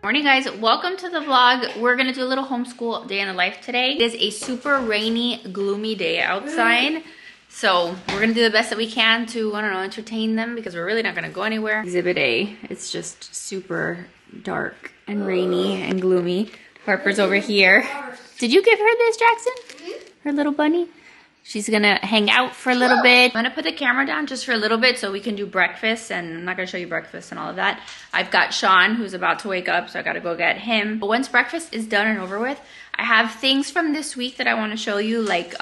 Morning guys, welcome to the vlog. We're gonna do a little homeschool day in the life today. It is a super rainy, gloomy day outside. So we're gonna do the best that we can to, I don't know, entertain them because we're really not gonna go anywhere. Exhibit A, it's just super dark and rainy and gloomy. Harper's over here. Did you give her this, Jackson? Her little bunny? She's gonna hang out for a little bit. I'm gonna put the camera down just for a little bit so we can do breakfast, and I'm not gonna show you breakfast and all of that. I've got Sean who's about to wake up, so I gotta go get him. But once breakfast is done and over with, I have things from this week that I wanna show you, like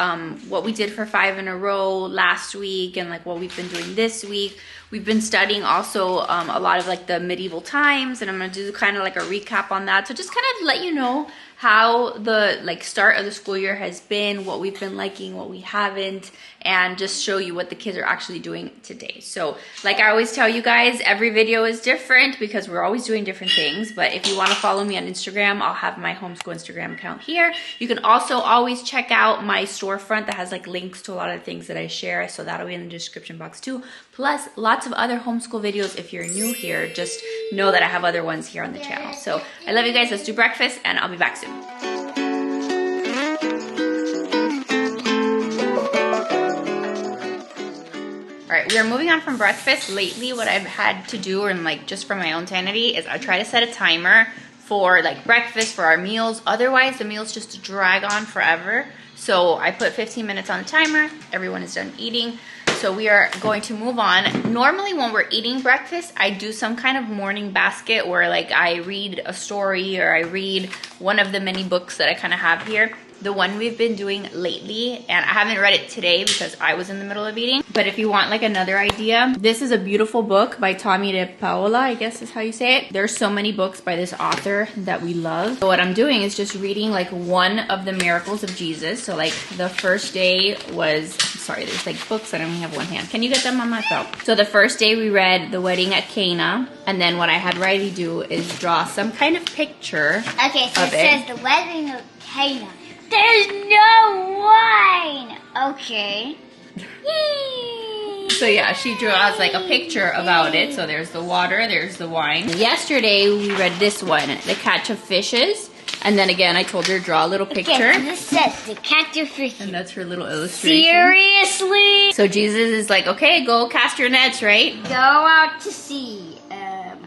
what we did for 5 in a row last week and like what we've been doing this week. We've been studying also a lot of like the medieval times, and I'm gonna do kind of like a recap on that. So just kind of let you know how the like start of the school year has been, what we've been liking, what we haven't, and just show you what the kids are actually doing today. So like I always tell you guys, every video is different because we're always doing different things. But if you want to follow me on Instagram, I'll have my homeschool Instagram account here. You can also always check out my storefront that has like links to a lot of the things that I share, so that'll be in the description box too. Plus lots of other homeschool videos. If you're new here, just know that I have other ones here on the channel. So I love you guys. Let's do breakfast and I'll be back soon. All right, we are moving on from breakfast. Lately, what I've had to do, and like just for my own sanity, is I try to set a timer for like breakfast, for our meals. Otherwise, the meals just drag on forever. So I put 15 minutes on the timer. Everyone is done eating. So we are going to move on. Normally when we're eating breakfast, I do some kind of morning basket where like I read a story or I read one of the many books that I kind of have here. The one we've been doing lately, and I haven't read it today because I was in the middle of eating, but if you want like another idea, this is a beautiful book by Tommy de Paola, I guess is how you say it. There's so many books by this author that we love. So what I'm doing is just reading like one of the miracles of Jesus. So like the first day was, sorry, there's like books, I only have one hand. Can you get them on my phone? So the first day we read the wedding at Cana, and then what I had Riley do is draw some kind of picture. Okay, so it says the wedding of Kayla. There's no wine. Okay. Yay. So yeah, she draws like a picture about it. So there's the water, there's the wine. Yesterday we read this one, the catch of fishes. And then again, I told her to draw a little picture. Okay, this says the catch of fishes. And that's her little illustration. Seriously? So Jesus is like, okay, go cast your nets, right? Go out to sea.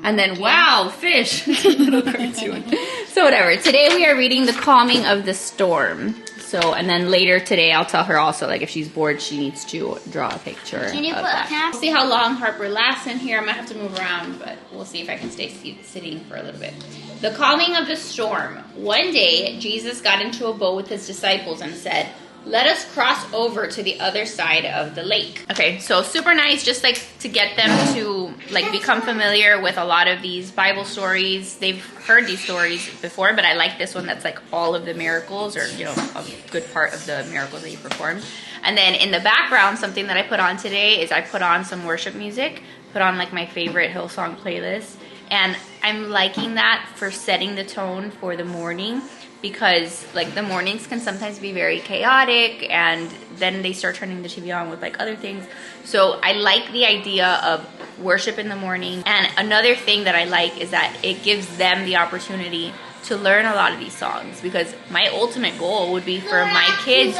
And then, wow, fish. Little cartoon. So whatever. Today we are reading The Calming of the Storm. So, and then later today I'll tell her also, like if she's bored, she needs to draw a picture Can you of put that. We'll see how long Harper lasts in here. I might have to move around, but we'll see if I can stay sitting for a little bit. The Calming of the Storm. One day, Jesus got into a boat with his disciples and said, "Let us cross over to the other side of the lake." Okay, so super nice, just like to get them to like become familiar with a lot of these Bible stories. They've heard these stories before, but I like this one that's like all of the miracles, or you know, a good part of the miracles that he performed. And then in the background, something that I put on today is I put on some worship music, put on like my favorite Hillsong playlist, and I'm liking that for setting the tone for the morning. Because like the mornings can sometimes be very chaotic, and then they start turning the TV on with like other things. So I like the idea of worship in the morning. And another thing that I like is that it gives them the opportunity to learn a lot of these songs, because my ultimate goal would be for my kids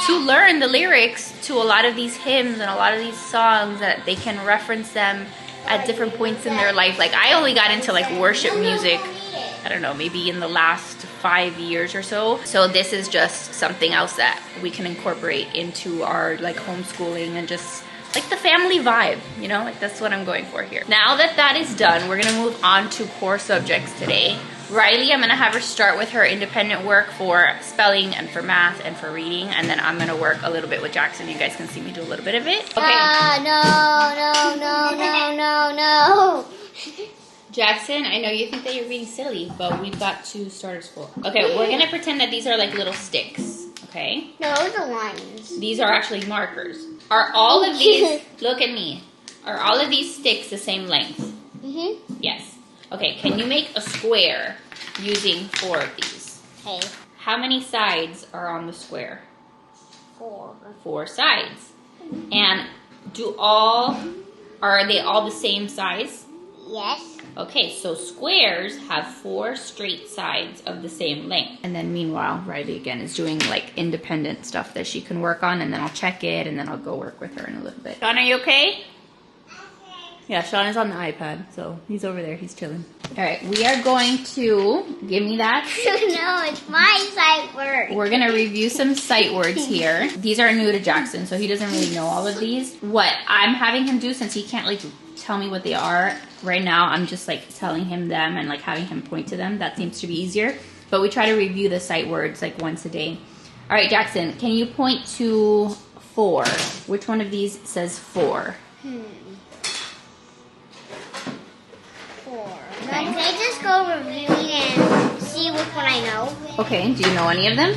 to learn the lyrics to a lot of these hymns and a lot of these songs, that they can reference them at different points in their life. Like I only got into like worship music, I don't know, maybe in the last 5 years or so. So this is just something else that we can incorporate into our like homeschooling and just like the family vibe, you know, like that's what I'm going for here. Now that that is done, we're gonna move on to core subjects today. Riley, I'm gonna have her start with her independent work for spelling and for math and for reading, and then I'm gonna work a little bit with Jackson. You guys can see me do a little bit of it. Okay. No. Jackson, I know you think that you're being silly, but we've got to start our school. Okay, we're gonna pretend that these are like little sticks, okay? No, those are lines. These are actually markers. Are all of these, look at me, are all of these sticks the same length? Mm-hmm. Yes. Okay, can you make a square using 4 of these? Okay. How many sides are on the square? 4. 4 sides. And are they all the same size? Yes. Okay, so squares have 4 straight sides of the same length. And then meanwhile, Riley again is doing like independent stuff that she can work on, and then I'll check it, and then I'll go work with her in a little bit. Sean, are you okay? Yeah, Sean is on the iPad, so he's over there, he's chilling. All right, we are going to, give me that. No, it's my sight word. We're gonna review some sight words here. These are new to Jackson, so he doesn't really know all of these. What I'm having him do, since he can't like tell me what they are right now, I'm just like telling him them and like having him point to them. That seems to be easier. But we try to review the sight words like once a day. All right, Jackson, can you point to 4? Which one of these says 4? 4. Can I just go reviewing and see which one I know? Okay, do you know any of them?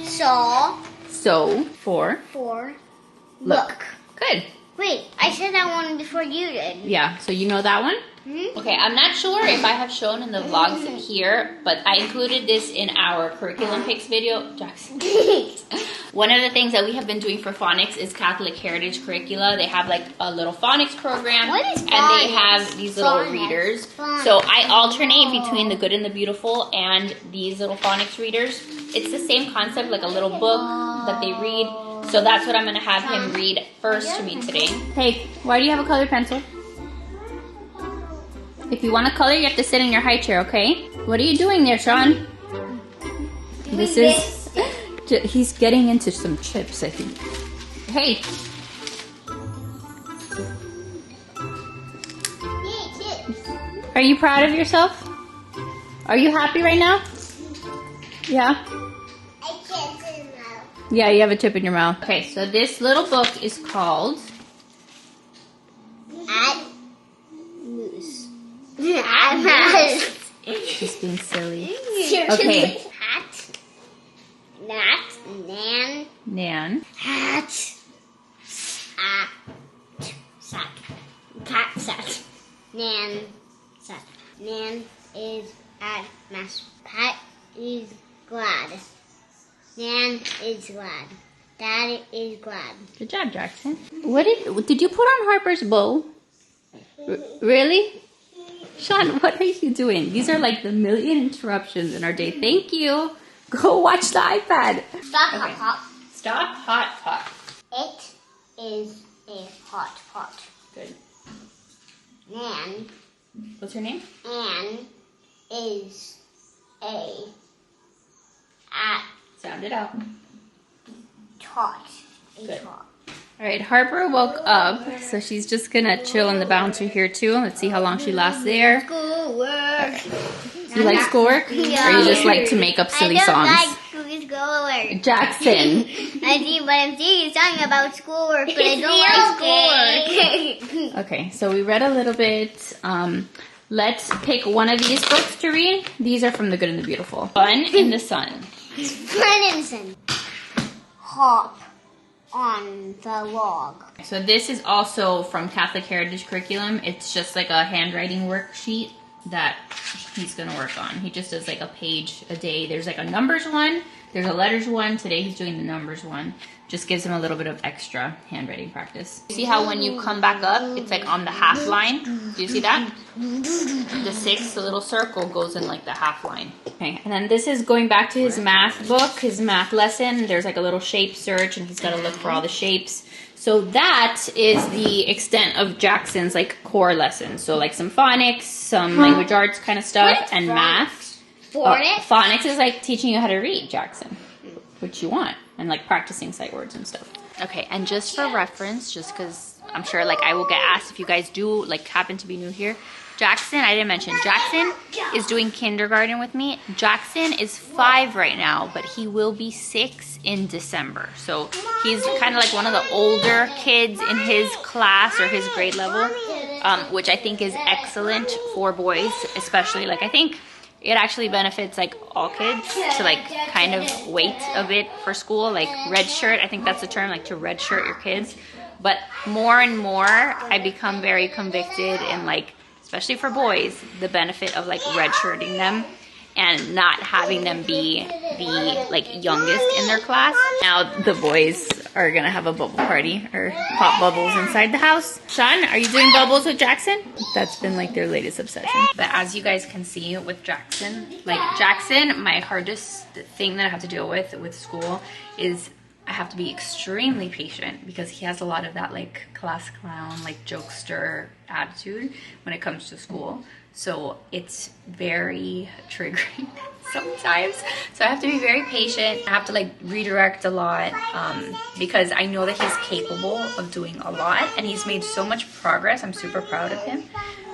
So, 4. 4. Look. Good. Wait, I said that one before you did. Yeah, so you know that one? Okay, I'm not sure if I have shown in the vlogs here, but I included this in our curriculum picks video. Jackson. One of the things that we have been doing for phonics is Catholic Heritage Curricula. They have like a little phonics program. What is and they phonics? have these little readers. Phonics. So I alternate between the good and the beautiful and these little phonics readers. It's the same concept, like a little book that they read. So that's what I'm going to have him read first to me today. Hey, why do you have a colored pencil? If you want to color, you have to sit in your high chair, okay? What are you doing there, Sean? This is... He's getting into some chips, I think. Hey. Are you proud of yourself? Are you happy right now? Yeah? Yeah, you have a chip in your mouth. Okay, so this little book is called... Moose. She's being silly. Okay. Hat. Nat. Nan. Nan. Hat. Sack. Cat sack. Nan. Sack. Nan is at mass. Pat is glad. Nan is glad. Dad is glad. Good job, Jackson. What did you put on Harper's bow? Really? Sean, what are you doing? These are like the million interruptions in our day. Thank you. Go watch the iPad. Stop, Okay. hot pot. Stop hot pot. It is a hot pot. Good. Nan. What's her name? Ann is a Sound it out. tot. Good. All right, Harper woke up, so she's just gonna chill in the bouncer here too. Let's see how long she lasts there. Schoolwork. You like schoolwork? Yeah. Or you just like to make up silly songs? I don't like schoolwork. Jackson. I'm singing a song about schoolwork, but I don't like schoolwork. Okay, so we read a little bit. Let's pick one of these books to read. These are from The Good and the Beautiful. Fun in the Sun. Fun hop on the log. So this is also from Catholic Heritage Curriculum. It's just like a handwriting worksheet that he's going to work on. He just does like a page a day. There's like a numbers one. There's a letters one. Today he's doing the numbers one. Just gives him a little bit of extra handwriting practice. See how when you come back up, it's like on the half line? Do you see that? The 6, the little circle goes in like the half line. Okay, and then this is going back to his math book, his math lesson. There's like a little shape search and he's got to look for all the shapes. So that is the extent of Jackson's like core lessons. So like some phonics, some language arts kind of stuff, and math. Phonics? Phonics is like teaching you how to read, Jackson, which you want, and like practicing sight words and stuff. Okay, and just for reference, just because I'm sure like I will get asked if you guys do like happen to be new here. Jackson, I didn't mention, Jackson is doing kindergarten with me. Jackson is 5 right now, but he will be 6 in December. So he's kind of like one of the older kids in his class or his grade level, which I think is excellent for boys, especially like I think it actually benefits like all kids to like kind of wait a bit for school, like red shirt. I think that's the term, like to red shirt your kids. But more and more, I become very convicted in like, especially for boys, the benefit of like redshirting them and not having them be the like youngest in their class. Now the boys are gonna have a bubble party or pop bubbles inside the house. Sean, are you doing bubbles with Jackson? That's been like their latest obsession. But as you guys can see with Jackson, my hardest thing that I have to deal with school is I have to be extremely patient because he has a lot of that like class clown, like jokester attitude when it comes to school. So it's very triggering sometimes. So I have to be very patient. I have to like redirect a lot because I know that he's capable of doing a lot and he's made so much progress. I'm super proud of him.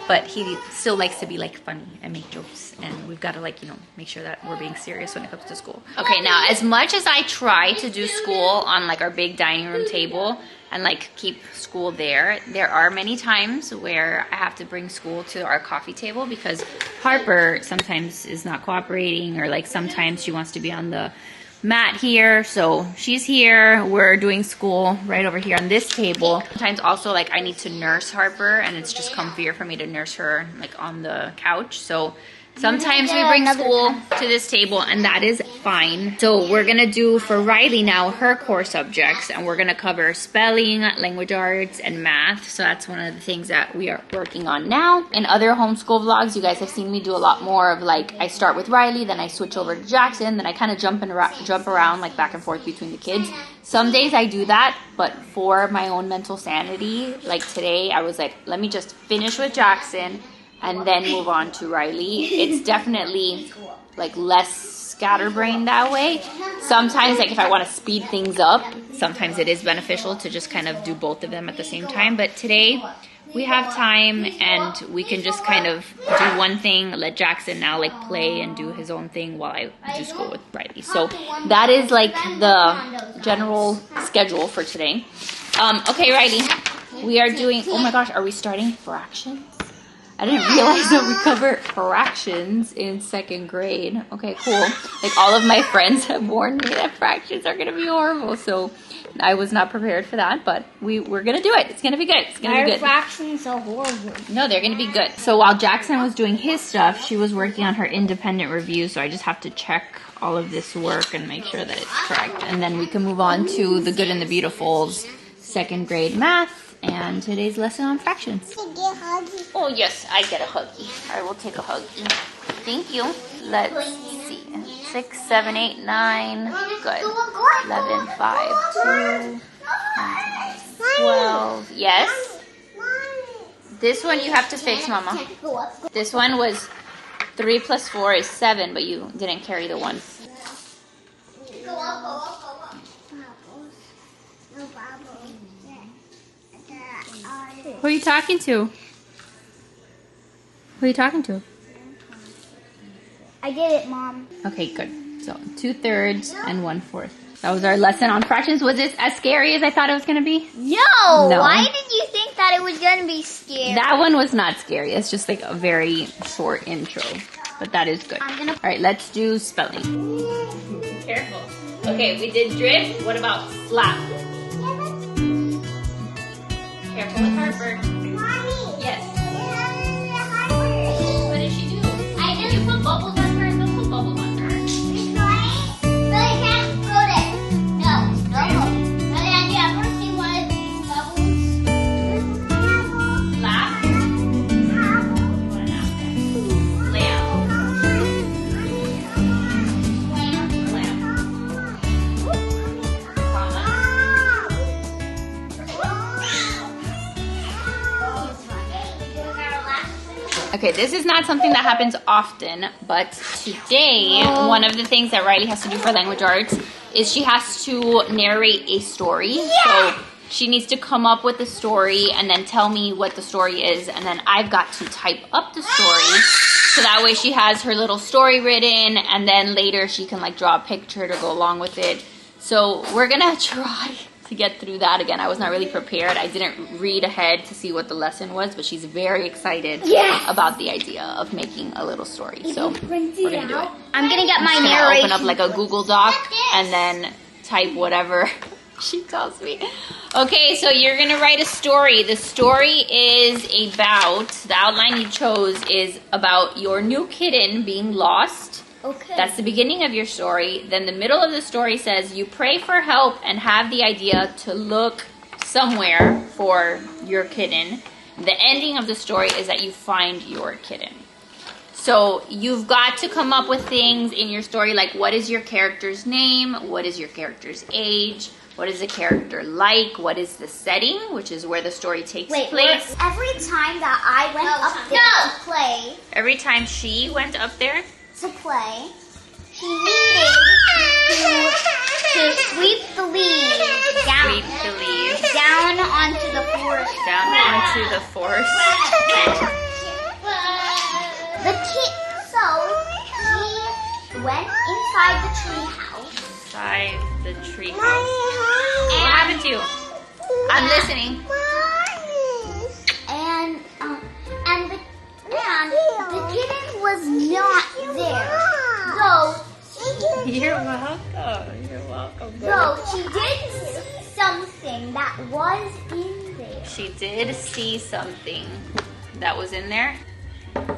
But he still likes to be like funny and make jokes, and we've got to like, you know, make sure that we're being serious when it comes to school. Okay, now as much as I try to do school on like our big dining room table and like keep school there are many times where I have to bring school to our coffee table because Harper sometimes is not cooperating, or like sometimes she wants to be on the mat here, so she's here. We're doing school right over here on this table. Sometimes also like I need to nurse Harper and it's just comfier for me to nurse her like on the couch. So sometimes we bring school to this table and that is fine. So we're gonna do for Riley now her core subjects, and we're gonna cover spelling, language arts, and math. So that's one of the things that we are working on now. In other homeschool vlogs, you guys have seen me do a lot more of like, I start with Riley, then I switch over to Jackson, then I kind of jump around like back and forth between the kids. Some days I do that, but for my own mental sanity, like today I was like, let me just finish with Jackson and then move on to Riley. It's definitely like less scatterbrained that way. Sometimes like if I want to speed things up, sometimes it is beneficial to just kind of do both of them at the same time. But today we have time and we can just kind of do one thing, let Jackson now like play and do his own thing while I do school with Riley. So that is like the general schedule for today. Okay, Riley, we are doing, oh my gosh, are we starting fractions? I didn't realize that we cover fractions in 2nd grade. Okay, cool. Like all of my friends have warned me that fractions are gonna be horrible, so I was not prepared for that, but we're gonna do it. It's gonna be good. It's gonna be good. Fractions are horrible. No, they're gonna be good. So while Jackson was doing his stuff, she was working on her independent review, so I just have to check all of this work and make sure that it's correct. And then we can move on to the Good and the Beautiful's 2nd grade math and today's lesson on fractions. Oh yes, I get a huggy. I will take a huggy. Thank you. Let's see. 6, 7, 8, 9. Good. 11, 5, 2, 12. Yes. This one you have to fix, Mama. This one was 3 plus 4 is 7, but you didn't carry the 1. Who are you talking to? Who are you talking to? I did it, Mom. Okay, good. So 2/3 and 1/4. That was our lesson on fractions. Was this as scary as I thought it was going to be? No. Why did you think that it was going to be scary? That one was not scary. It's just like a very short intro. But that is good. All right, let's do spelling. Careful. Okay, we did drift. What about slap? Careful with Harper. Mommy. Yes. What did she do? Did you put bubbles on her? Don't put bubbles on her. Laugh? You want an apple? Lamb. Okay, this is not something that happens often, but today, one of the things that Riley has to do for language arts is she has to narrate a story. Yeah! So she needs to come up with a story and then tell me what the story is, and then I've got to type up the story. So that way she has her little story written, and then later she can like draw a picture to go along with it. So we're gonna try to get through that again. I was not really prepared. I didn't read ahead to see what the lesson was, but she's very excited about the idea of making a little story. So we're gonna do it. I'm gonna get my I'm gonna narration. open up like a Google Doc and then type whatever she tells me. Okay, so you're gonna write a story. The story is about, the outline you chose is about your new kitten being lost Okay. That's the beginning of your story. Then the middle of the story says you pray for help and have the idea to look somewhere for your kitten. The ending of the story is that you find your kitten. So you've got to come up with things in your story like what is your character's name? What is your character's age? What is the character like? What is the setting, which is where the story takes place? Every time that I went up there to play. Every time she went up there to play, she needed to sweep the leaves down. Down onto the forest. Down onto the forest. So she went inside the tree house. Inside the tree house. What happened to you? I'm listening. And the kitten was not there. You're welcome. You're welcome. So she did see something that was in there. She did see something that was in there.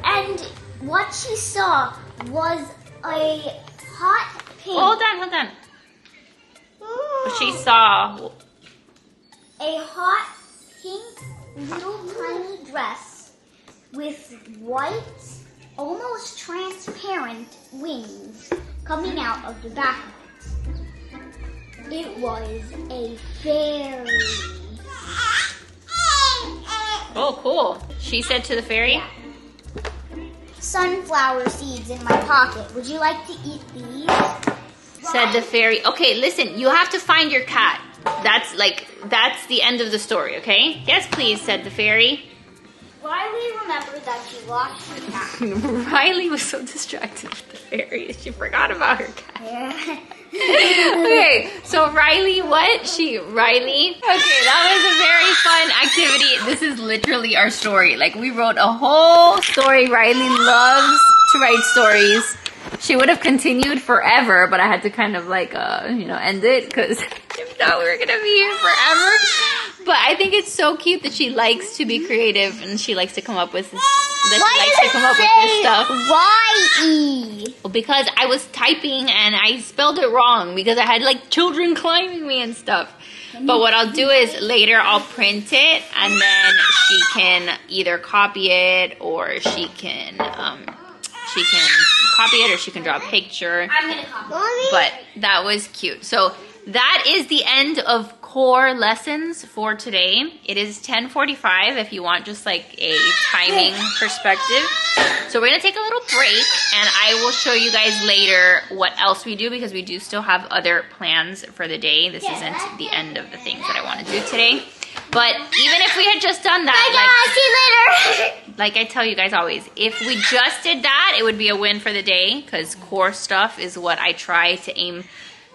And what she saw was a hot pink. Hold on. She saw a hot pink little tiny dress with white, almost transparent wings coming out of the back of it. It was a fairy. Oh, cool. She said to the fairy? Yeah. Sunflower seeds in my pocket. Would you like to eat these? Said the fairy. Okay, listen, you have to find your cat. That's the end of the story, okay? Yes, please, said the fairy. Riley remembered that she lost her cat. Riley was so distracted with the fairy that she forgot about her cat. Yeah. Okay, so Riley, what? Riley? Okay, that was a very fun activity. This is literally our story. Like, we wrote a whole story. Riley loves to write stories. She would have continued forever, but I had to kind of end it because if not, we were going to be here forever. But I think it's so cute that she likes to be creative and she likes to come up with this stuff. Y-E? Well, because I was typing and I spelled it wrong because I had children climbing me and stuff. But what I'll do is later I'll print it and then she can either copy it or she can copy it or she can draw a picture. I'm gonna copy it. But that was cute. So that is the end of core lessons for today. It is 10:45 if you want just a timing perspective. So we're gonna take a little break and I will show you guys later what else we do because we do still have other plans for the day. This isn't the end of the things that I want to do today. But even if we had just done that, see you later. Like I tell you guys always, if we just did that, it would be a win for the day because core stuff is what I try to aim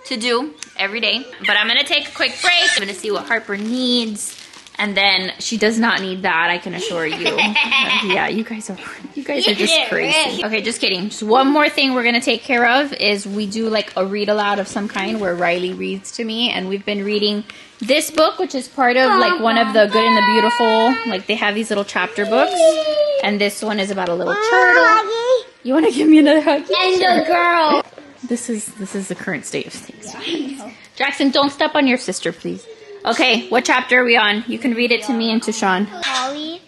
to do every day. But I'm gonna take a quick break. I'm gonna see what Harper needs. And then she does not need that, I can assure you. Yeah, you guys are just crazy. Okay, just kidding. Just one more thing we're gonna take care of is we do a read aloud of some kind where Riley reads to me, and we've been reading this book, which is part of one of the Good and the Beautiful. They have these little chapter books, and this one is about a little turtle. You want to give me another hug? And a girl. This is the current state of things. Jackson, don't step on your sister, please. Okay, what chapter are we on? You can read it to me and to Sean. Holly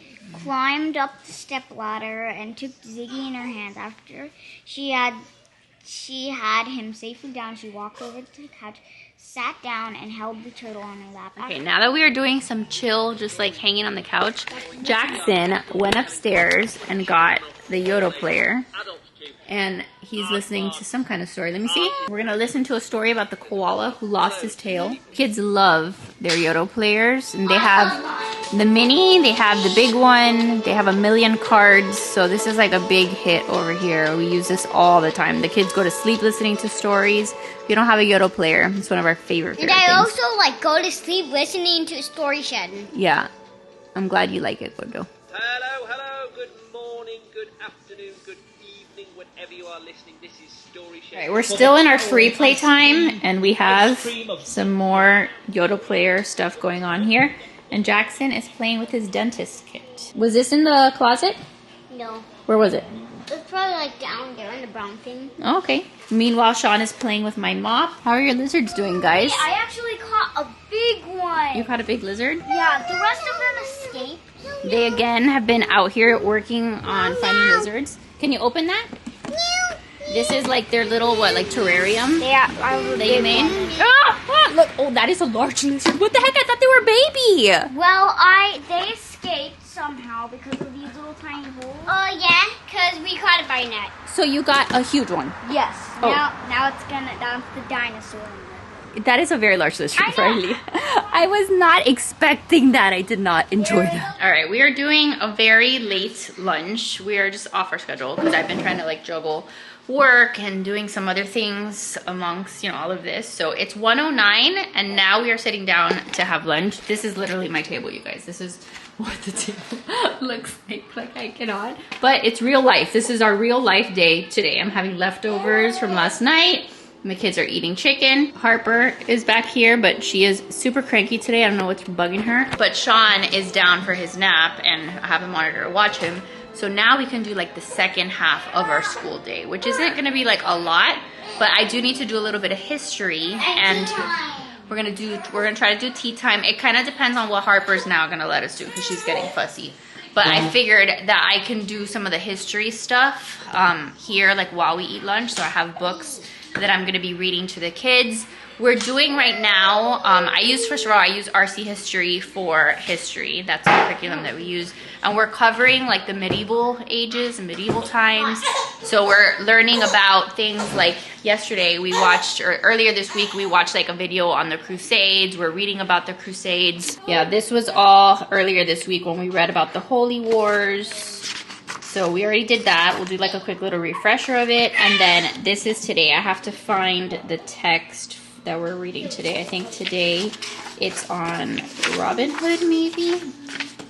climbed up the stepladder and took Ziggy in her hands. After she had him safely down, she walked over to the couch, sat down, and held the turtle on her lap. Okay, now that we are doing some chill, just hanging on the couch, Jackson went upstairs and got the Yodo player. And he's listening to some kind of story. Let me see. We're going to listen to a story about the koala who lost his tail. Kids love their Yodo players. And they have the mini, they have the big one, they have 1,000,000 cards. So this is a big hit over here. We use this all the time. The kids go to sleep listening to stories. If you don't have a Yodo player, it's one of our favorite things. And I also go to sleep listening to Story Shed. Yeah. I'm glad you like it, Godo. Hello, good morning, good afternoon, good evening, whenever you are listening. This is Story Shed. Alright, we're still in our free play time, and we have some more Yodo player stuff going on here. And Jackson is playing with his dentist kit. Was this in the closet? No. Where was it? It's probably like down there in the brown thing. Okay. Meanwhile, Sean is playing with my mop. How are your lizards doing, guys? Hey, I actually caught a big one. You caught a big lizard? Yeah, the rest of them escaped. They again have been out here working on finding lizards. Can you open that? This is like their little, what, like terrarium? Yeah, that you made? Look, oh, that is a large lizard. What the heck? I thought they were baby. Well, they escaped somehow because of these little tiny holes. Oh, yeah, because we caught it by net. So you got a huge one? Yes. Oh. Now it's the dinosaur. That is a very large lizard, Riley. I was not expecting that. I did not enjoy that. All right, we are doing a very late lunch. We are just off our schedule because I've been trying to like juggle work and doing some other things amongst, you know, all of this. So it's 1:09 and now we are sitting down to have lunch. This is literally my table, you guys. This is what the table looks like. I cannot. But it's real life. This is our real life day today. I'm having leftovers from last night. My kids are eating chicken. Harper is back here, but she is super cranky today. I don't know what's bugging her. But Sean is down for his nap and I haven't wanted her to watch him. So now we can do like the second half of our school day, which isn't gonna be like a lot, but I do need to do a little bit of history and we're gonna try to do tea time. It kind of depends on what Harper's now gonna let us do because she's getting fussy. But I figured that I can do some of the history stuff here, like while we eat lunch. So I have books that I'm gonna be reading to the kids. We're doing right now, I use RC History for history. That's the curriculum that we use. And we're covering like the medieval ages and medieval times. So we're learning about things like yesterday we watched, or earlier this week, we watched like a video on the Crusades. We're reading about the Crusades. Yeah, this was all earlier this week when we read about the Holy Wars. So we already did that. We'll do like a quick little refresher of it. And then this is today. I have to find the text that we're reading today. I think today it's on Robin Hood, maybe?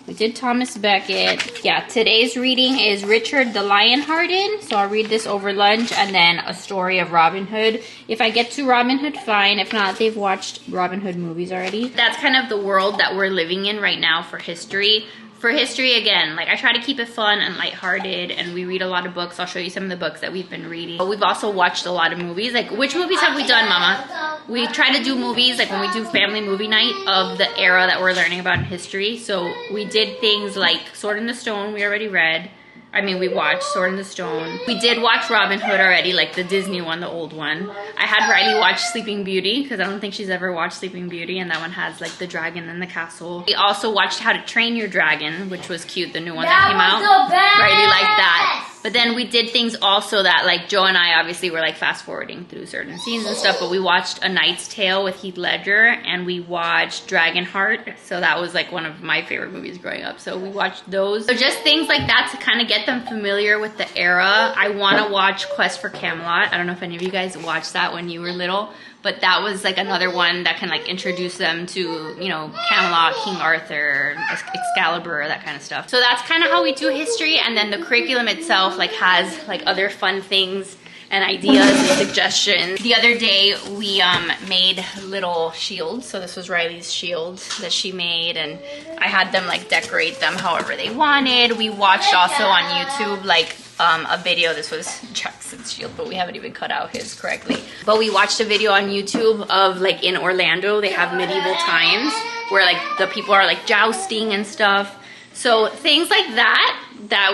We did Thomas Becket. Yeah, today's reading is Richard the Lionhearted. So I'll read this over lunch and then a story of Robin Hood. If I get to Robin Hood, fine. If not, they've watched Robin Hood movies already. That's kind of the world that we're living in right now for history. For history, again, like I try to keep it fun and lighthearted, and we read a lot of books. I'll show you some of the books that we've been reading. But we've also watched a lot of movies. Like, which movies have we done, Mama? We try to do movies, like when we do family movie night of the era that we're learning about in history. So we did things like Sword in the Stone, we already read. I mean, we watched Sword in the Stone. We did watch Robin Hood already, like the Disney one, the old one. I had Riley watch Sleeping Beauty because I don't think she's ever watched Sleeping Beauty, and that one has like the dragon and the castle. We also watched How to Train Your Dragon, which was cute, the new one that came out. Riley liked that. But then we did things also that like Joe and I obviously were like fast forwarding through certain scenes and stuff, but we watched A Knight's Tale with Heath Ledger and we watched Dragonheart. So that was like one of my favorite movies growing up. So we watched those. So just things like that to kind of get them familiar with the era. I want to watch Quest for Camelot. I don't know if any of you guys watched that when you were little, but that was like another one that can like introduce them to, you know, Camelot, King Arthur, Excalibur, that kind of stuff. So that's kind of how we do history, and then the curriculum itself like has like other fun things and ideas and suggestions. The other day we made little shields. So this was Riley's shield that she made, and I had them like decorate them however they wanted. We watched also on YouTube like a video. This was Jackson's shield, but we haven't even cut out his correctly. But we watched a video on YouTube of like in Orlando, they have medieval times where like the people are like jousting and stuff. So things like that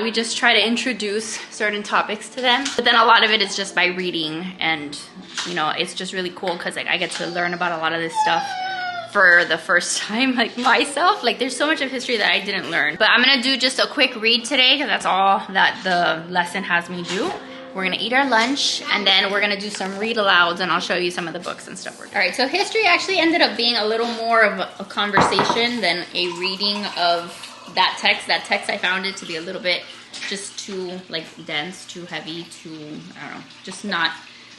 we just try to introduce certain topics to them. But then a lot of it is just by reading, and you know, it's just really cool because like I get to learn about a lot of this stuff for the first time, like myself. Like there's so much of history that I didn't learn. But I'm gonna do just a quick read today because that's all that the lesson has me do. We're gonna eat our lunch and then we're gonna do some read alouds, and I'll show you some of the books and stuff. All right, so history actually ended up being a little more of a conversation than a reading of that text. That text, I found it to be a little bit just too like dense, too heavy, too, I don't know, just not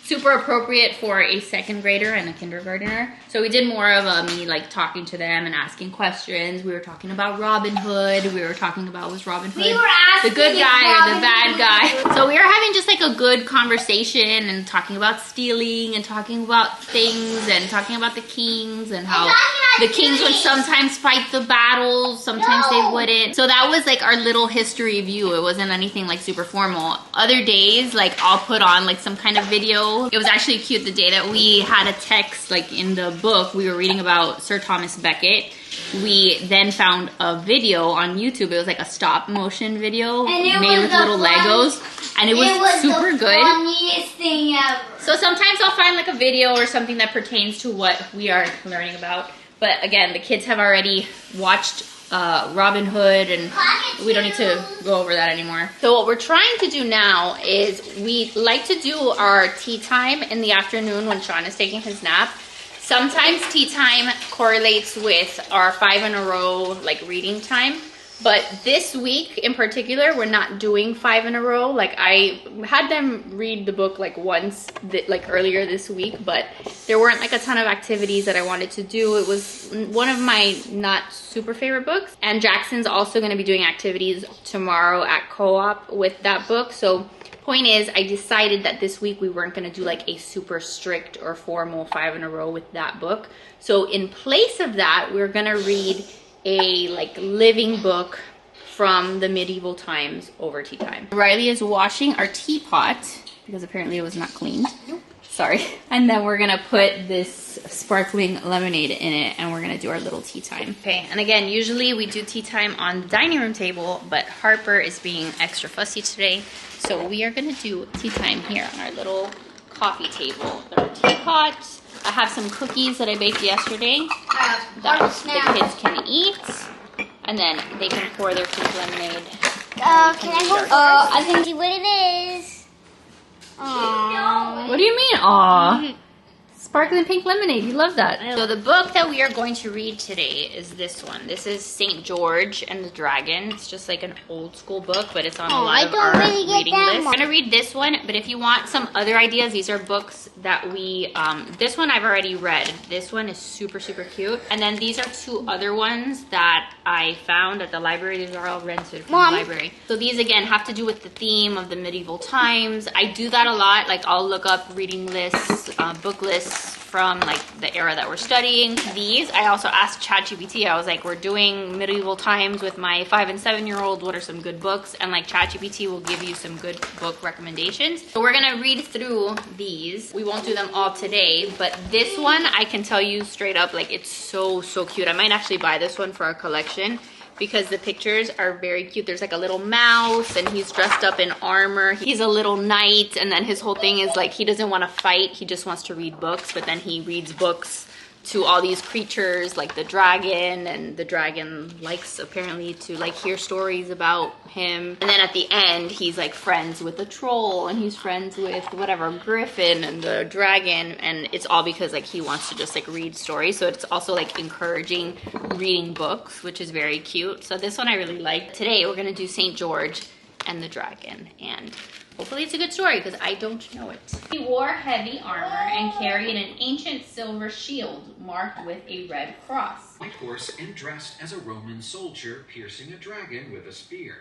super appropriate for a second grader and a kindergartner. So we did more of me like talking to them and asking questions. We were talking about Robin Hood. We were talking about, was Robin Hood the good guy or the bad guy? So we were having just like a good conversation and talking about stealing and talking about things and talking about the kings and how The kings would sometimes fight the battles, sometimes they wouldn't. So that was like our little history view. It wasn't anything like super formal. Other days, like I'll put on like some kind of video. It was actually cute the day that we had a text like in the book. We were reading about Sir Thomas Becket. We then found a video on YouTube. It was like a stop motion video made with little Legos. And it was super good. Funniest thing ever. So sometimes I'll find like a video or something that pertains to what we are learning about. But again, the kids have already watched Robin Hood and we don't need to go over that anymore. So what we're trying to do now is we like to do our tea time in the afternoon when Sean is taking his nap. Sometimes tea time correlates with our 5 in a row like reading time. But this week in particular, we're not doing 5 in a row. Like I had them read the book like once, like earlier this week, but there weren't like a ton of activities that I wanted to do. It was one of my not super favorite books. And Jackson's also going to be doing activities tomorrow at co-op with that book. So point is, I decided that this week we weren't going to do like a super strict or formal 5 in a row with that book. So in place of that, we're going to read a like living book from the medieval times over tea time. Riley is washing our teapot because apparently it was not cleaned. Nope. Sorry. And then we're gonna put this sparkling lemonade in it and we're gonna do our little tea time. Okay, and again, usually we do tea time on the dining room table, but Harper is being extra fussy today. So we are gonna do tea time here on our little coffee table. Our teapot. I have some cookies that I baked yesterday that the kids can eat, and then they can pour their fruit lemonade. Can I hold? I can see what it is. Aww. What do you mean, aw? Sparkling pink lemonade, you love that. So the book that we are going to read today is this one. This is St. George and the Dragon. It's just like an old school book, but it's on a lot of our reading list. I'm gonna read this one, but if you want some other ideas, these are books that we, this one I've already read. This one is super, super cute. And then these are 2 other ones that I found at the library. These are all rented from the library. So these again have to do with the theme of the medieval times. I do that a lot. Like I'll look up reading lists, book lists from like the era that we're studying. These, I also asked ChatGPT. I was like, we're doing medieval times with my 5 and 7-year-old. What are some good books? And like ChatGPT will give you some good book recommendations. So we're gonna read through these. We won't do them all today, but this one I can tell you straight up, like it's so cute. I might actually buy this one for our collection because the pictures are very cute. There's like a little mouse and he's dressed up in armor. He's a little knight, and then his whole thing is like he doesn't want to fight, he just wants to read books, but then he reads books to all these creatures like the dragon, and the dragon likes apparently to like hear stories about him. And then at the end he's like friends with the troll, and he's friends with whatever griffin and the dragon, and it's all because like he wants to just like read stories. So it's also like encouraging reading books, which is very cute. So this one I really like. Today we're gonna do St. George and the Dragon, and hopefully it's a good story because I don't know it. He wore heavy armor and carried an ancient silver shield marked with a red cross. White horse and dressed as a Roman soldier piercing a dragon with a spear.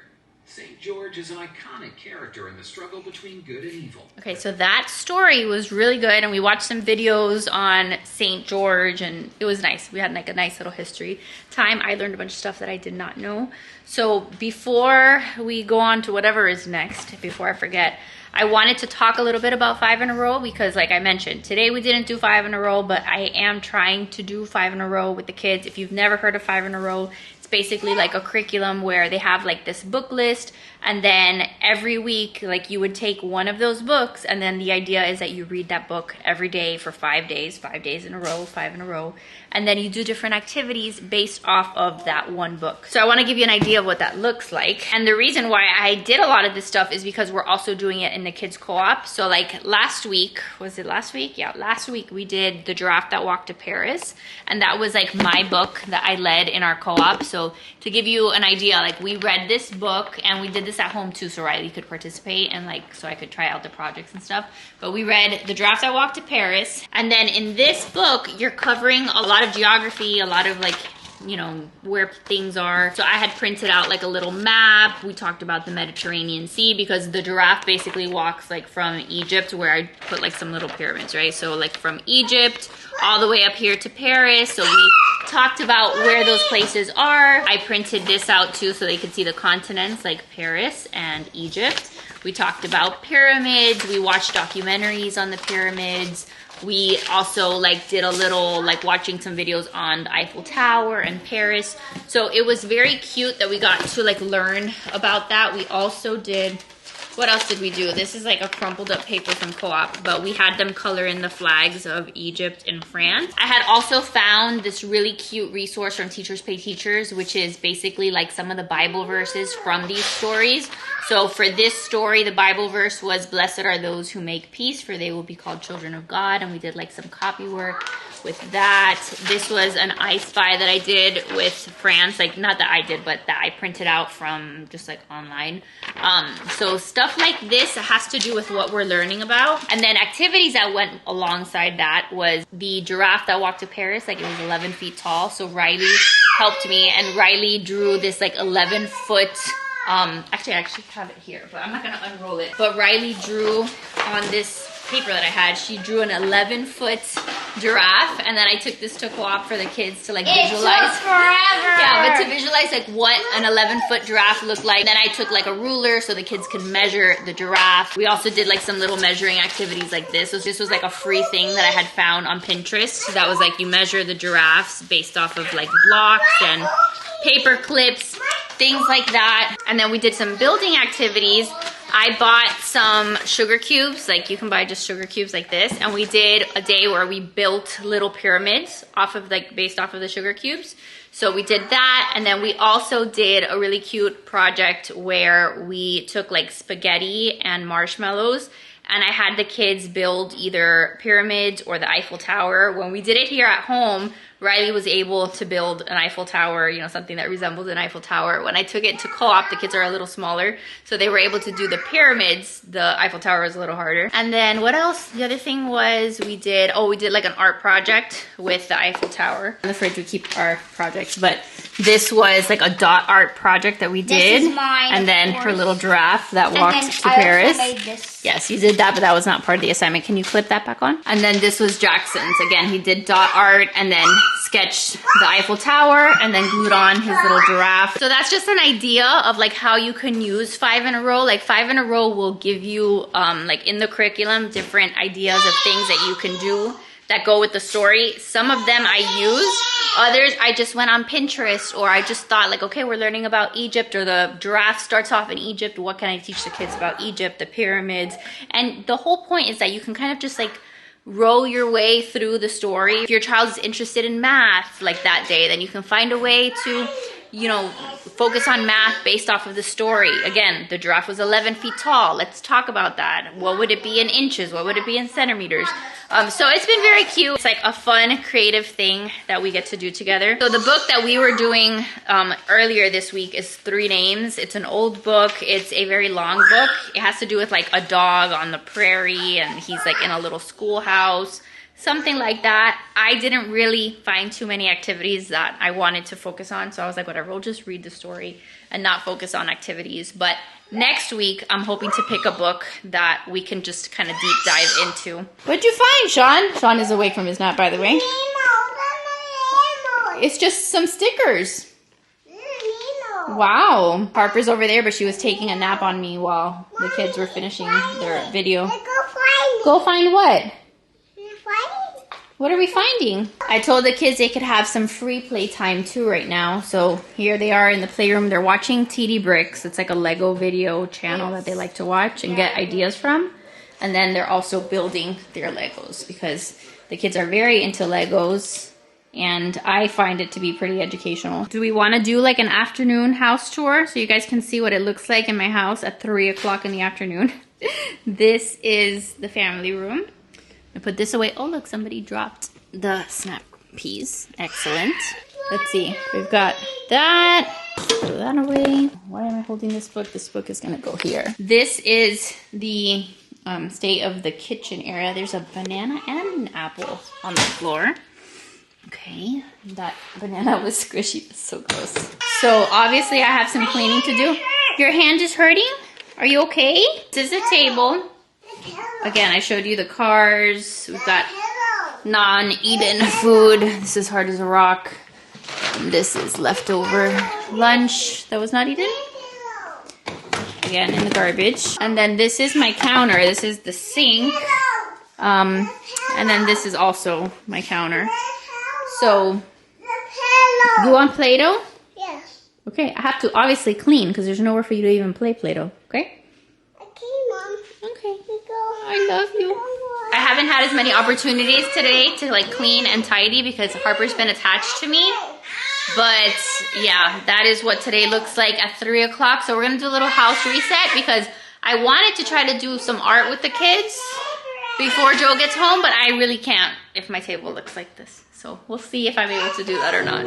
St. George is an iconic character in the struggle between good and evil. Okay, so that story was really good, and we watched some videos on St. George, and it was nice. We had like a nice little history time. I learned a bunch of stuff that I did not know. So before we go on to whatever is next, before I forget, I wanted to talk a little bit about 5 in a row because like I mentioned, today we didn't do 5 in a row, but I am trying to do 5 in a row with the kids. If you've never heard of 5 in a row, basically like a curriculum where they have like this book list, and then every week like you would take one of those books, and then the idea is that you read that book every day for 5 days, 5 days in a row, 5 in a row, and then you do different activities based off of that one book. So I want to give you an idea of what that looks like. And the reason why I did a lot of this stuff is because we're also doing it in the kids co-op. So like last week, was it last week? Yeah, last week we did The Giraffe That Walked to Paris, and that was like my book that I led in our co-op. So to give you an idea, like we read this book, and we did this at home too, so Riley could participate and like so I could try out the projects and stuff. But we read The Giraffe That Walked to Paris, and then in this book you're covering a lot of geography, a lot of like, you know, where things are. So I had printed out like a little map. We talked about the Mediterranean Sea because the giraffe basically walks like from Egypt, where I put like some little pyramids, right? So like from Egypt all the way up here to Paris. So we talked about where those places are. I printed this out too so they could see the continents like Paris and Egypt. We talked about pyramids. We watched documentaries on the pyramids. We also like did a little like watching some videos on the Eiffel Tower and Paris. So it was very cute that we got to like learn about that. We also did, what else did we do? This is like a crumpled up paper from Co-op, but we had them color in the flags of Egypt and France. I had also found this really cute resource from Teachers Pay Teachers, which is basically like some of the Bible verses from these stories. So for this story, the Bible verse was, "Blessed are those who make peace, for they will be called children of God." And we did like some copy work with that. This was an I Spy that I did with France. Like not that I did, but that I printed out from just like online. So stuff like this has to do with what we're learning about. And then activities that went alongside that was the giraffe that walked to Paris. Like it was 11 feet tall. So Riley helped me, and Riley drew this like 11-foot actually I actually have it here, but I'm not gonna unroll it. But Riley drew on this paper that I had, she drew an 11-foot giraffe, and then I took this to Co-op for the kids to like visualize. It took forever. Yeah, but to visualize like what an 11-foot giraffe looked like. Then I took like a ruler so the kids could measure the giraffe. We also did like some little measuring activities like this. So this was like a free thing that I had found on Pinterest. That was like you measure the giraffes based off of like blocks and paper clips, things like that. And then we did some building activities. I bought some sugar cubes, like you can buy just sugar cubes like this, and we did a day where we built little pyramids off of like based off of the sugar cubes. So we did that, and then we also did a really cute project where we took like spaghetti and marshmallows, and I had the kids build either pyramids or the Eiffel Tower. When we did it here at home, Riley was able to build an Eiffel Tower, you know, something that resembled an Eiffel Tower. When I took it to Co-op, the kids are a little smaller, so they were able to do the pyramids. The Eiffel Tower was a little harder. And then what else? The other thing was we did like an art project with the Eiffel Tower. In the fridge we keep our projects, but this was like a dot art project that we did. This is mine, and then her little giraffe that walked to I Paris. Also made this. Yes, you did that, but that was not part of the assignment. Can you clip that back on? And then this was Jackson's. Again, he did dot art and then sketched the Eiffel Tower and then glued on his little giraffe. So that's just an idea of like how you can use 5 in a row. Like 5 in a row will give you like in the curriculum different ideas of things that you can do that go with the story. Some of them I used, others I just went on Pinterest, or I just thought like, okay, we're learning about Egypt, or the giraffe starts off in Egypt. What can I teach the kids about Egypt, the pyramids? And the whole point is that you can kind of just like roll your way through the story. If your child is interested in math like that day, then you can find a way to, you know, focus on math based off of the story. Again, the giraffe was 11 feet tall. Let's talk about that. What would it be in inches? What would it be in centimeters? So it's been very cute. It's like a fun, creative thing that we get to do together. So the book that we were doing earlier this week is 3 Names. It's an old book. It's a very long book. It has to do with like a dog on the prairie, and he's like in a little schoolhouse. Something like that. I didn't really find too many activities that I wanted to focus on, so I was like, whatever, we'll just read the story and not focus on activities. But next week, I'm hoping to pick a book that we can just kind of deep dive into. What'd you find, Sean? Sean is awake from his nap, by the way. It's just some stickers. Wow. Harper's over there, but she was taking a nap on me while the kids were finishing their video. Go find what? What are we finding? I told the kids they could have some free playtime too right now. So here they are in the playroom. They're watching TD Bricks. It's like a Lego video channel that they like to watch and get ideas from. And then they're also building their Legos because the kids are very into Legos. And I find it to be pretty educational. Do we want to do like an afternoon house tour so you guys can see what it looks like in my house at 3 o'clock in the afternoon? This is the family room. I put this away. Oh, look, somebody dropped the snap peas. Excellent. Let's see. We've got that. Throw that away. Why am I holding this book? This book is going to go here. This is the state of the kitchen area. There's a banana and an apple on the floor. Okay. That banana was squishy. It's so gross. So obviously I have some cleaning to do. Your hand is hurting? Are you okay? This is the table. Again, I showed you the cars. We've got non-eaten food. This is hard as a rock. And this is leftover lunch that was not eaten. Again, in the garbage. And then this is my counter. This is the sink. And then this is also my counter. So, you want Play-Doh? Yes. Okay, I have to obviously clean because there's nowhere for you to even play Play-Doh. Okay? Okay, Mom. Okay. I love you. I haven't had as many opportunities today to like clean and tidy because Harper's been attached to me. But yeah, that is what today looks like at 3 o'clock. So we're going to do a little house reset because I wanted to try to do some art with the kids before Joe gets home, but I really can't if my table looks like this. So we'll see if I'm able to do that or not.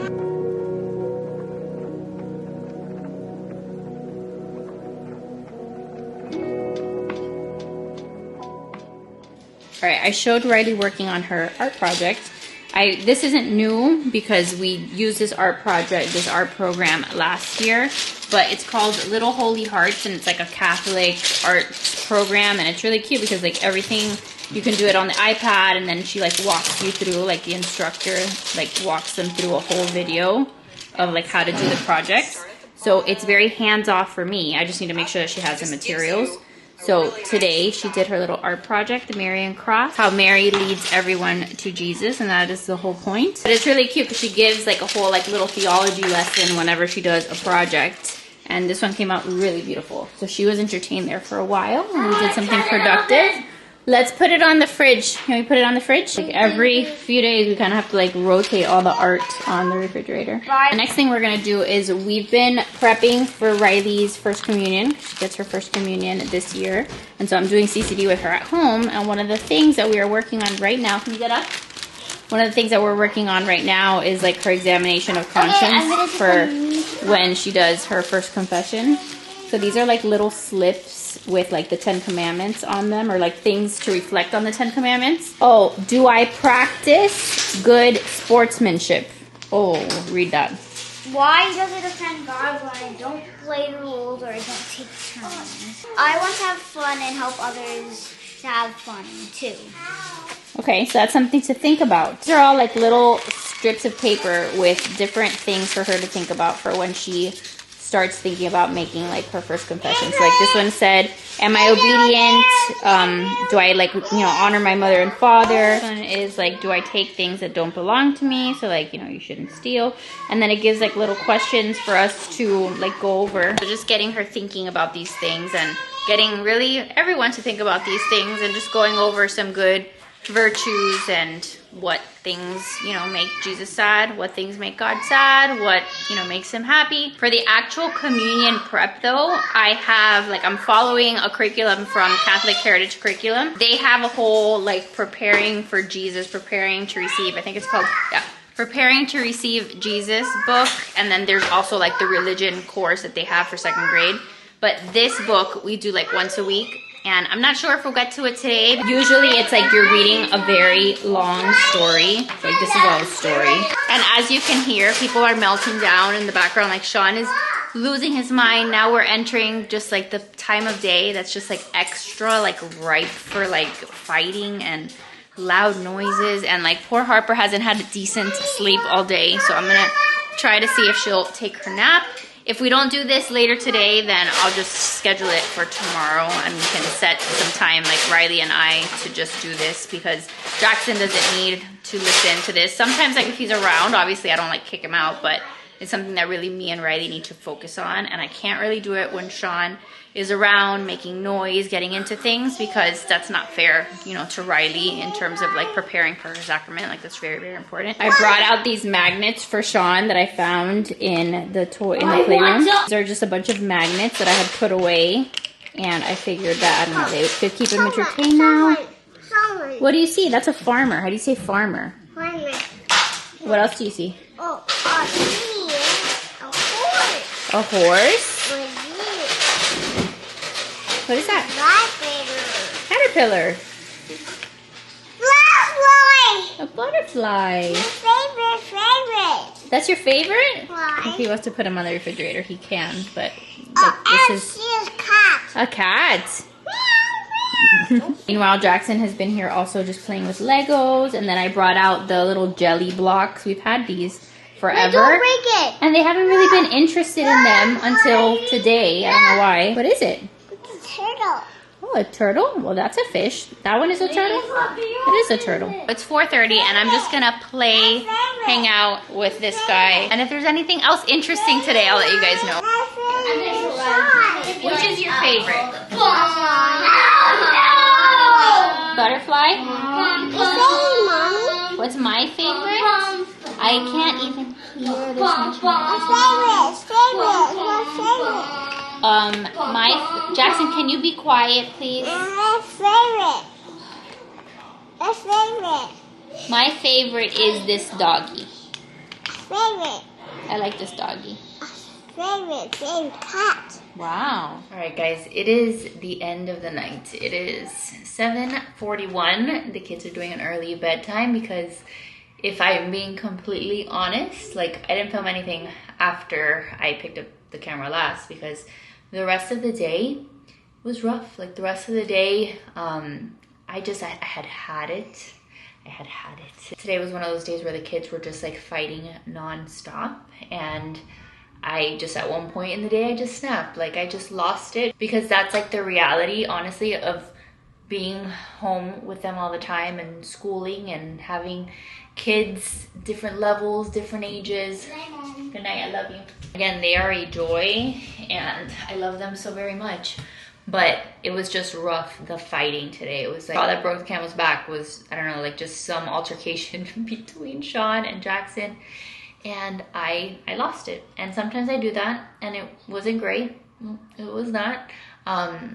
All right, I showed Riley working on her art project. This isn't new because we used this art program last year, but it's called Little Holy Hearts, and it's like a Catholic art program, and it's really cute because like everything, you can do it on the iPad, and then she like walks you through, like the instructor like walks them through a whole video of like how to do the projects. So it's very hands-off for me. I just need to make sure that she has the materials. So today she did her little art project, the Marian Cross, how Mary leads everyone to Jesus, and that is the whole point. But it's really cute because she gives like a whole like little theology lesson whenever she does a project. And this one came out really beautiful. So she was entertained there for a while, and we did something productive. Let's put it on the fridge. Can we put it on the fridge? Like every few days we kind of have to like rotate all the art on the refrigerator. The next thing we're going to do is we've been prepping for Riley's first communion. She gets her first communion this year. And so I'm doing CCD with her at home. And one of the things that we are working on right now, can you get up? One of the things that we're working on right now is like her examination of conscience for when she does her first confession. So these are like little slips with like the 10 Commandments on them, or like things to reflect on the 10 Commandments. Oh, do I practice good sportsmanship? Oh, read that. Why does it offend God when I don't play the rules or I don't take turns? I want to have fun and help others to have fun too. Okay, so that's something to think about. These are all like little strips of paper with different things for her to think about for when she starts thinking about making like her first confession. So like this one said, am I obedient? Do I like, honor my mother and father? This one is like, do I take things that don't belong to me? So like, you shouldn't steal. And then it gives like little questions for us to like go over. So just getting her thinking about these things and getting really everyone to think about these things and just going over some good virtues and what things, make Jesus sad, what things make God sad, what, makes him happy. For the actual communion prep though, I'm following a curriculum from Catholic Heritage Curriculum. They have a whole like preparing for Jesus, preparing to receive, I think it's called, Preparing to Receive Jesus book. And then there's also like the religion course that they have for 2nd grade. But this book we do like once a week. And I'm not sure if we'll get to it today. Usually it's like you're reading a very long story. Like this is all a story. And as you can hear, people are melting down in the background. Like Sean is losing his mind. Now we're entering just like the time of day that's just like extra like ripe for like fighting and loud noises. And like poor Harper hasn't had a decent sleep all day. So I'm gonna try to see if she'll take her nap. If we don't do this later today, then I'll just schedule it for tomorrow and we can set some time, like Riley and I, to just do this because Jackson doesn't need to listen to this. Sometimes, like if he's around, obviously I don't like kick him out, but it's something that really me and Riley need to focus on, and I can't really do it when Sean is around making noise, getting into things, because that's not fair, to Riley in terms of like preparing for her sacrament. Like that's very, very important. I brought out these magnets for Sean that I found in the playroom. These are just a bunch of magnets that I had put away, and I figured that, I don't know, they could keep him entertained now. What do you see? That's a farmer. How do you say farmer? Farmer. What else do you see? Oh, a horse. A horse? What is that? Caterpillar. Butterfly. A butterfly. My favorite. That's your favorite? Why? If he wants to put him on the refrigerator, he can, but like, this is cat. a cat. Meanwhile, Jackson has been here also just playing with Legos, and then I brought out the little jelly blocks. We've had these forever. Don't break it. And they haven't really been interested in them until today. I don't know why. What is it? It's a turtle. Oh, a turtle? Well, that's a fish. That one is a turtle? It is a turtle. It's 4:30 and I'm just gonna hang out with this guy. And if there's anything else interesting today, I'll let you guys know. Which is your favorite? Butterfly? What's my favorite? I can't even hear this much. Jackson, can you be quiet, please? My favorite is this doggy. I like this doggy. Favorite cat. Wow. All right, guys, it is the end of the night. It is 7:41. The kids are doing an early bedtime because if I'm being completely honest, like I didn't film anything after I picked up the camera last because the rest of the day was rough. Like the rest of the day, I had it. I had it. Today was one of those days where the kids were just like fighting nonstop, and I just at one point in the day I just snapped. Like I just lost it because that's like the reality, honestly, of being home with them all the time and schooling and having kids, different levels, different ages. Good night, I love you. Again, they are a joy and I love them so very much. But it was just rough, the fighting today. It was like all that broke the camel's back was, I don't know, like just some altercation between Sean and Jackson. And I lost it. And sometimes I do that and it wasn't great. It was not.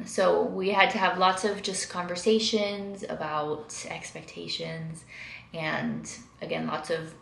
So we had to have lots of just conversations about expectations and again, lots of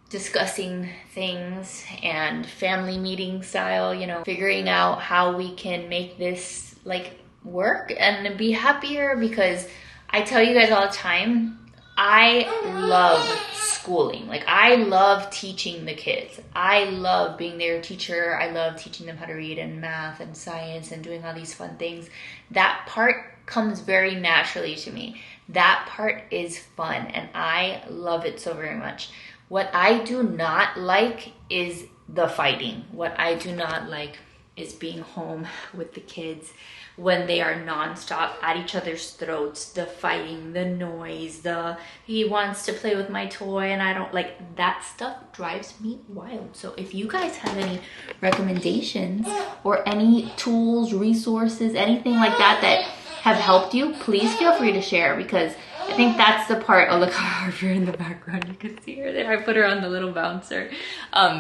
discussing things and family meeting style, you know, figuring out how we can make this like work and be happier because I tell you guys all the time, I love schooling. Like I love teaching the kids. I love being their teacher. I love teaching them how to read and math and science and doing all these fun things. That part comes very naturally to me. That part is fun and I love it so very much. What I do not like is the fighting. What I do not like is being home with the kids when they are nonstop at each other's throats, the fighting, the noise, he wants to play with my toy and I don't like that stuff drives me wild. So if you guys have any recommendations or any tools, resources, anything like that that have helped you, please feel free to share because I think that's the part. Oh, look how Harper in the background. You can see her there. I put her on the little bouncer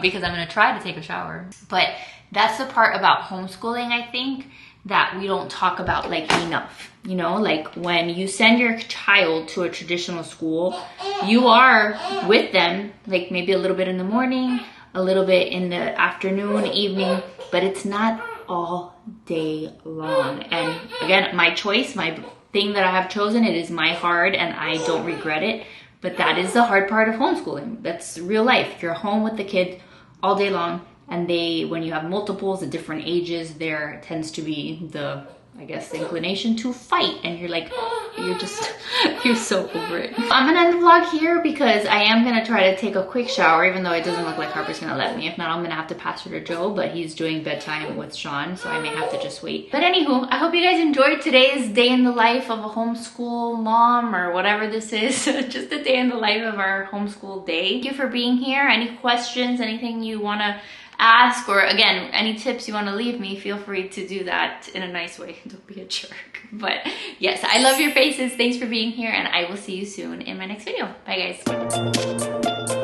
because I'm going to try to take a shower. But that's the part about homeschooling, I think, that we don't talk about like enough. You know, like when you send your child to a traditional school, you are with them like maybe a little bit in the morning, a little bit in the afternoon, evening, but it's not all day long. And again, my choice, my thing that I have chosen, it is my hard and I don't regret it. But that is the hard part of homeschooling. That's real life. You're home with the kids all day long. And when you have multiples at different ages, there tends to be the, I guess, the inclination to fight. And you're like, you're so over it. I'm gonna end the vlog here because I am gonna try to take a quick shower, even though it doesn't look like Harper's gonna let me. If not, I'm gonna have to pass her to Joe, but he's doing bedtime with Sean, so I may have to just wait. But anywho, I hope you guys enjoyed today's day in the life of a homeschool mom or whatever this is. Just a day in the life of our homeschool day. Thank you for being here. Any questions, anything you wanna ask, or again, any tips you want to leave me, feel free to do that in a nice way. Don't be a jerk. But yes, I love your faces. Thanks for being here and I will see you soon in my next video. Bye guys.